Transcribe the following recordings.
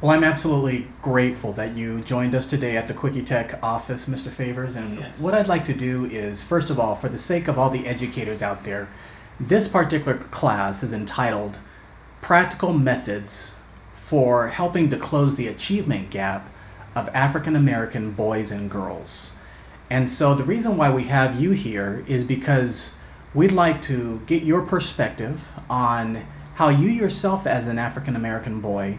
Well, I'm absolutely grateful that you joined us today at the Quickie Tech office, Mr. Favors. And Yes. what I'd like to do is, first of all, for the sake of all the educators out there, this particular class is entitled Practical Methods for Helping to Close the Achievement Gap of African American Boys and Girls. And so the reason why we have you here is because we'd like to get your perspective on how you yourself as an African American boy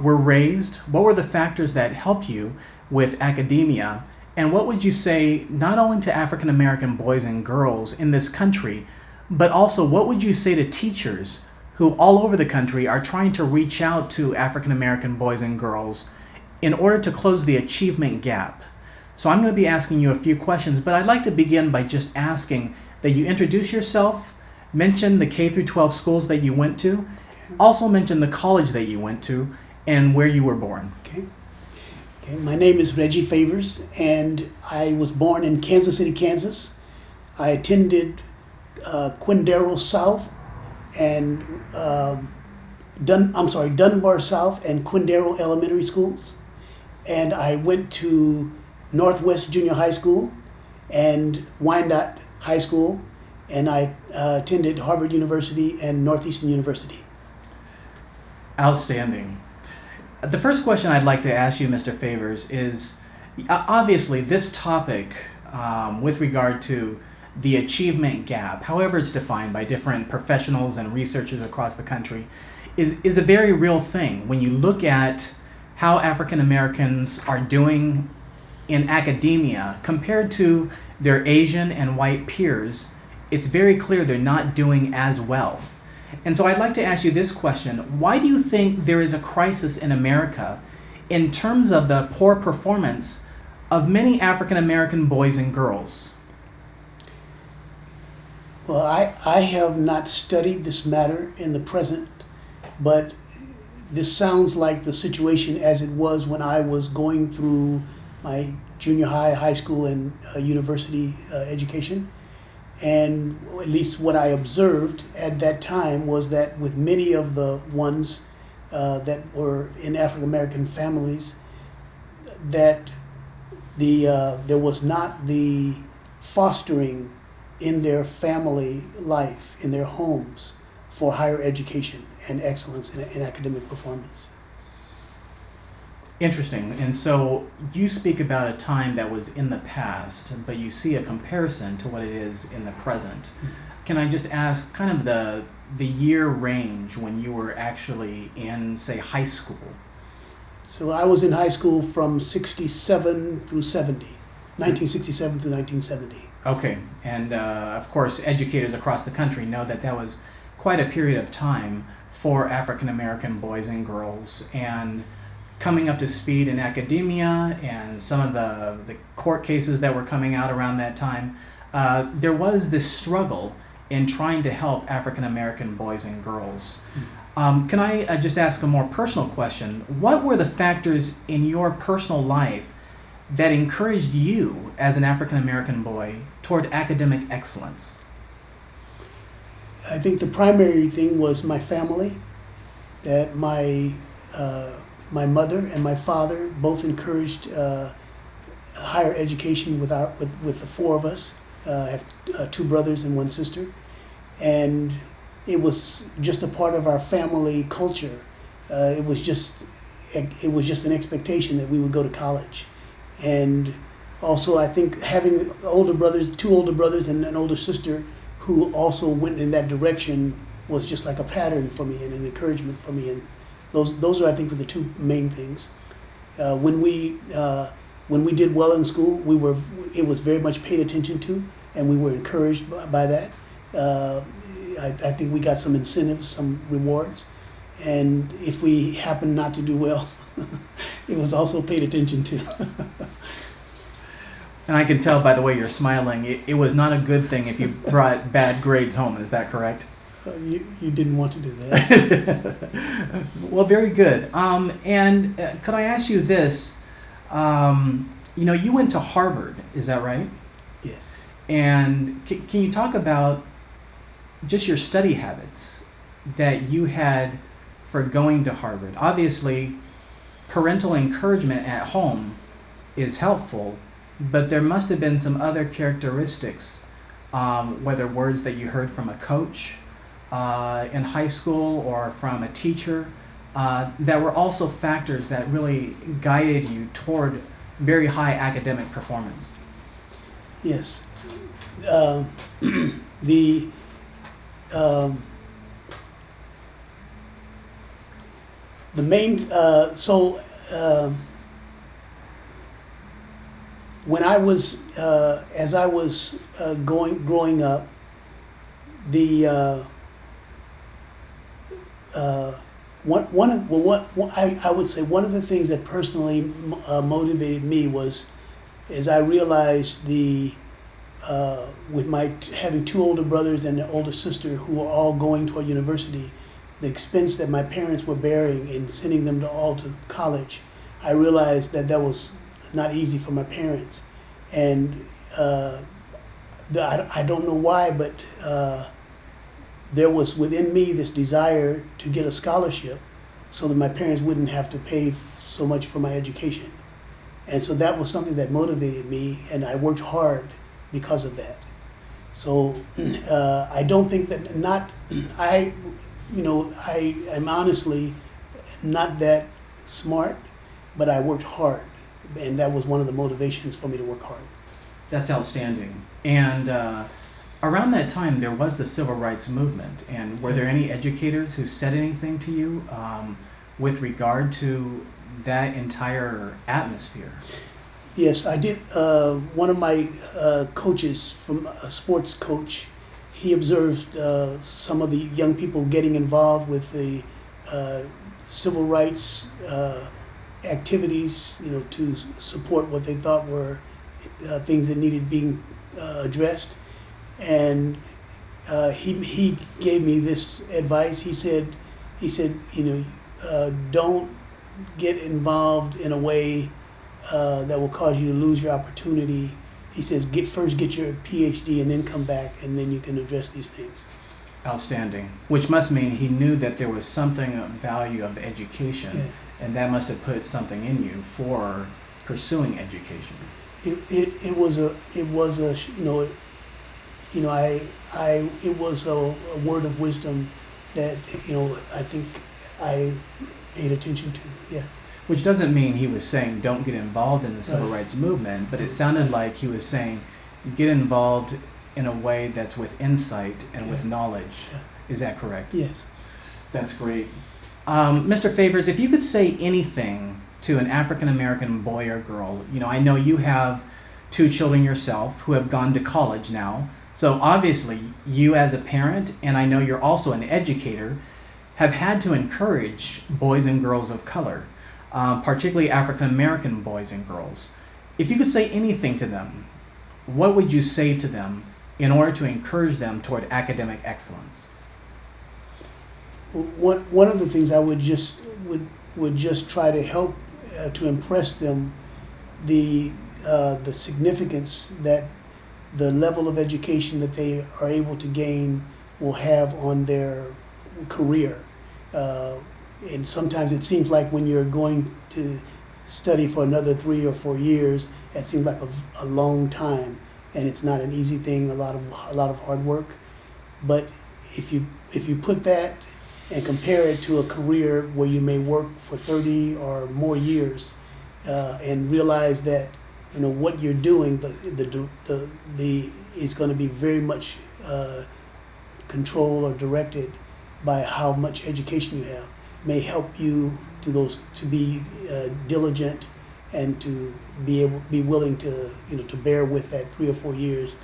were raised. What were the factors that helped you with academia? And what would you say not only to African American boys and girls in this country, but also what would you say to teachers who all over the country are trying to reach out to African American boys and girls in order to close the achievement gap? So I'm going to be asking you a few questions, but I'd like to begin by just asking that you introduce yourself, mention the K through 12 schools that you went to, also mention the college that you went to, and where you were born. Okay. My name is Reggie Favors, and I was born in Kansas City, Kansas. I attended Quindaro South and Dunbar South and Quindaro Elementary Schools, and I went to Northwest Junior High School and Wyandotte High School, and I attended Harvard University and Northeastern University. Outstanding. The first question I'd like to ask you, Mr. Favors, is obviously this topic with regard to the achievement gap, however it's defined by different professionals and researchers across the country, is a very real thing. When you look at how African Americans are doing in academia compared to their Asian and white peers, it's very clear they're not doing as well. And so I'd like to ask you this question. Why do you think there is a crisis in America in terms of the poor performance of many African American boys and girls? Well, I have not studied this matter in the present, but this sounds like the situation as it was when I was going through my junior high, high school, and university education. And at least what I observed at that time was that with many of the ones that were in African American families, that there was not the fostering in their family life, in their homes, for higher education and excellence in academic performance. Interesting. And so you speak about a time that was in the past, but you see a comparison to what it is in the present. Can I just ask kind of the year range when you were actually in, say, high school? So I was in high school from 67 through 70, 1967 through 1970. Okay. And of course, educators across the country know that that was quite a period of time for African American boys and girls. And coming up to speed in academia and some of the court cases that were coming out around that time, there was this struggle in trying to help African American boys and girls. Can I just ask a more personal question? What were the factors in your personal life that encouraged you as an African American boy toward academic excellence? I think the primary thing was my family, that my mother and my father both encouraged higher education with the four of us. I have two brothers and one sister, and it was just a part of our family culture. It was just an expectation that we would go to college, and also I think having two older brothers and an older sister who also went in that direction was just like a pattern for me and an encouragement for me. And those are, I think, were the two main things. When we did well in school, it was very much paid attention to, and we were encouraged by that. I think we got some incentives, some rewards, and if we happened not to do well, it was also paid attention to. And I can tell by the way you're smiling, it was not a good thing if you brought bad grades home. Is that correct? You didn't want to do that. Well, very good. And could I ask you this? You went to Harvard, is that right? Yes. And can you talk about just your study habits that you had for going to Harvard? Obviously, parental encouragement at home is helpful, but there must have been some other characteristics, whether words that you heard from a coach in high school or from a teacher, that were also factors that really guided you toward very high academic performance. Yes. The the main when I was as I was growing up, the I would say one of the things that personally motivated me was as I realized with my having two older brothers and an older sister who were all going to a university, the expense that my parents were bearing in sending them to college, I realized that was not easy for my parents, and I don't know why, but there was within me this desire to get a scholarship so that my parents wouldn't have to pay so much for my education. And so that was something that motivated me, and I worked hard because of that. So I don't think that I am honestly not that smart, but I worked hard, and that was one of the motivations for me to work hard. That's outstanding. And around that time, there was the civil rights movement. And were there any educators who said anything to you with regard to that entire atmosphere? Yes, I did. One of my coaches, from a sports coach, he observed some of the young people getting involved with the civil rights activities, to support what they thought were things that needed being addressed. And he gave me this advice. He said, don't get involved in a way that will cause you to lose your opportunity. He says, first get your PhD and then come back, and then you can address these things. Outstanding. Which must mean he knew that there was something of value of education, yeah. And that must have put something in you for pursuing education. It was a word of wisdom that I think I paid attention to. Yeah. Which doesn't mean he was saying don't get involved in the civil rights movement, but it sounded like he was saying get involved in a way that's with insight and with knowledge. Yeah. Is that correct? Yes. That's great. Mr. Favors, if you could say anything to an African-American boy or girl, I know you have 2 children yourself who have gone to college now, so obviously you as a parent, and I know you're also an educator, have had to encourage boys and girls of color, particularly African-American boys and girls. If you could say anything to them, what would you say to them in order to encourage them toward academic excellence? One of the things I would just try to help to impress them the significance that the level of education that they are able to gain will have on their career. And sometimes it seems like when you're going to study for another 3 or 4 years, it seems like a long time, and it's not an easy thing. A lot of hard work. But if you put that and compare it to a career where you may work for 30 or more years, and realize that what you're doing is going to be very much controlled or directed by how much education you have, may help you to be diligent and to be willing to bear with that 3 or 4 years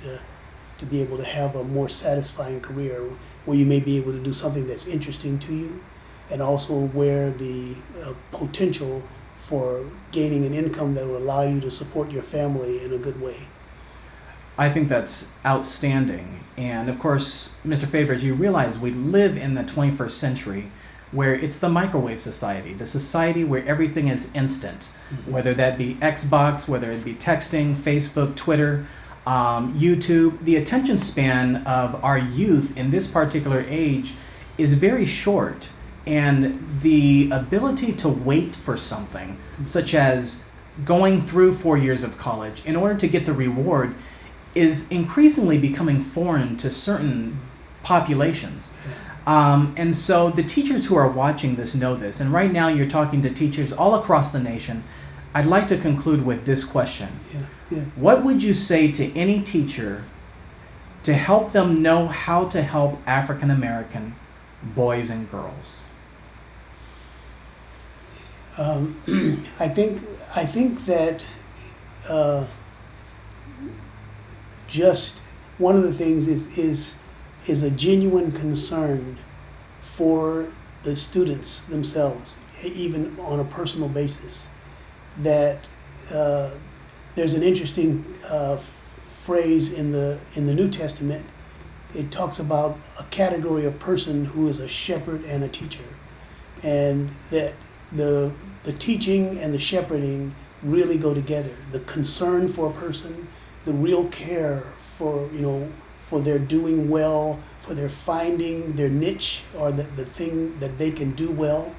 to be able to have a more satisfying career where you may be able to do something that's interesting to you, and also where the potential for gaining an income that will allow you to support your family in a good way. I think that's outstanding. And of course, Mr. Favors, you realize we live in the 21st century where it's the microwave society, the society where everything is instant, whether that be Xbox, whether it be texting, Facebook, Twitter, YouTube. The attention span of our youth in this particular age is very short. And the ability to wait for something, such as going through 4 years of college in order to get the reward, is increasingly becoming foreign to certain populations. And so the teachers who are watching this know this. And right now you're talking to teachers all across the nation. I'd like to conclude with this question. What would you say to any teacher to help them know how to help African American boys and girls? I think that just one of the things is a genuine concern for the students themselves, even on a personal basis. That there's an interesting phrase in the New Testament. It talks about a category of person who is a shepherd and a teacher, and that the teaching and the shepherding really go together. The concern for a person, the real care for their doing well, for their finding their niche or the thing that they can do well.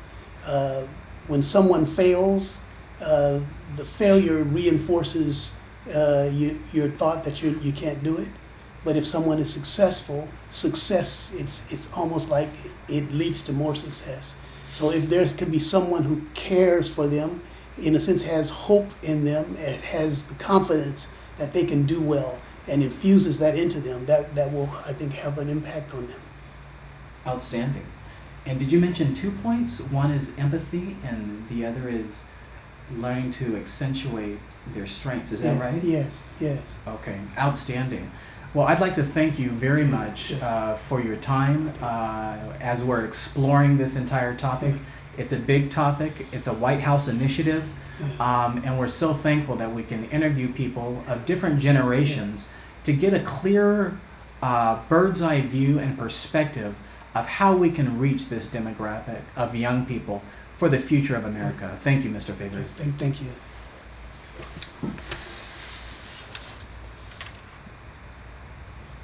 When someone fails, the failure reinforces your thought that you can't do it. But if someone is successful, it's almost like it leads to more success. So if there could be someone who cares for them, in a sense has hope in them, has the confidence that they can do well, and infuses that into them, that will, I think, have an impact on them. Outstanding. And did you mention 2 points? One is empathy, and the other is learning to accentuate their strengths. Is that right? Yes. Okay, outstanding. Well, I'd like to thank you very much for your time as we're exploring this entire topic. It's a big topic. It's a White House initiative. And we're so thankful that we can interview people of different generations to get a clearer bird's eye view and perspective of how we can reach this demographic of young people for the future of America. Thank you, Mr. Favors. Thank you.